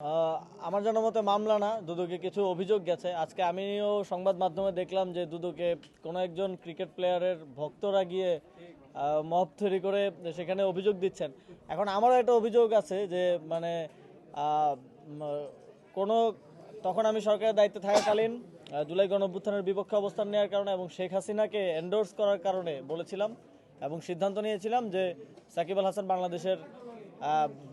আহ, আমার জানার মতে মামলা না, দুদকে কিছু অভিযোগ গেছে। আজকে আমিও সংবাদ মাধ্যমে দেখলাম যে দুদকে কোনো একজন ক্রিকেট প্লেয়ারের ভক্তরা গিয়ে মব তৈরি করে সেখানে অভিযোগ দিচ্ছেন। এখন আমারও একটা অভিযোগ আছে যে মানে আহ, উম, কোনো তখন আমি সরকারের দায়িত্বে থাকাকালীন জুলাই গণঅভ্যুত্থানের বিপক্ষে অবস্থান নেওয়ার কারণে এবং শেখ হাসিনাকে এন্ডোর্স করার কারণে বলেছিলাম এবং সিদ্ধান্ত নিয়েছিলাম যে সাকিব আল হাসান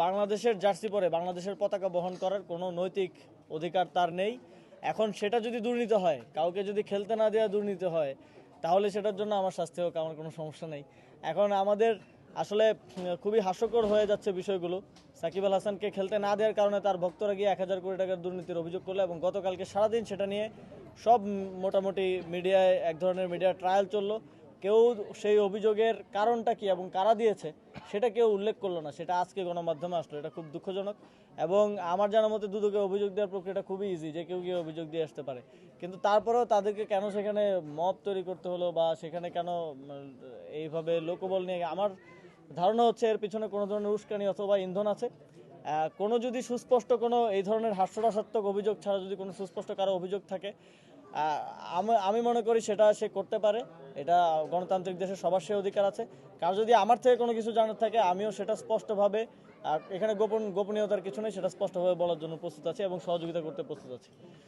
বাংলাদেশের জার্সি পরে বাংলাদেশের পতাকা বহন করার কোনো নৈতিক অধিকার তার নেই। এখন সেটা যদি দুর্নীতি হয়, কাউকে যদি খেলতে না দেওয়া দুর্নীতি হয়, তাহলে সেটার জন্য আমার শাস্তি হোক, আমার কোনো সমস্যা নেই। এখন আমাদের আসলে খুবই হাস্যকর হয়ে যাচ্ছে বিষয়গুলো। সাকিব আল হাসানকে খেলতে না দেওয়ার কারণে তার ভক্তরা গিয়ে 1,000 কোটি টাকার দুর্নীতির অভিযোগ করলো এবং গতকালকে সারাদিন সেটা নিয়ে সব মোটামুটি মিডিয়ায় এক ধরনের মিডিয়া ট্রায়াল চললো। কেউ সেই অভিযোগের কারণটা কি এবং কারা দিয়েছে সেটা কেউ উল্লেখ করলো না, সেটা আজকে গণমাধ্যমে আসলো। এটা খুব দুঃখজনক এবং আমার জানার মতে দুদকে অভিযোগ দেওয়ার প্রক্রিয়াটা খুবই ইজি, যে কেউ গিয়ে অভিযোগ দিয়ে আসতে পারে। কিন্তু তারপরেও তাদেরকে কেন সেখানে মব তৈরি করতে হলো বা সেখানে কেন এইভাবে লোকবল নিয়ে, আমার ধারণা হচ্ছে এর পিছনে কোনো ধরনের উস্কানি অথবা ইন্ধন আছে। কোনো যদি সুস্পষ্ট কোনো এই ধরনের হাস্যরসাত্মক অভিযোগ ছাড়া যদি কোনো সুস্পষ্ট কারো অভিযোগ থাকে, আমি মনে করি সেটা সে করতে পারে। এটা গণতান্ত্রিক দেশে সবার সে অধিকার আছে। কার যদি আমার থেকে কোনো কিছু জানার থাকে, আমিও সেটা স্পষ্টভাবে, আর এখানে গোপনীয়তার কিছু নেই, সেটা স্পষ্টভাবে বলার জন্য প্রস্তুত আছি এবং সহযোগিতা করতে প্রস্তুত আছি।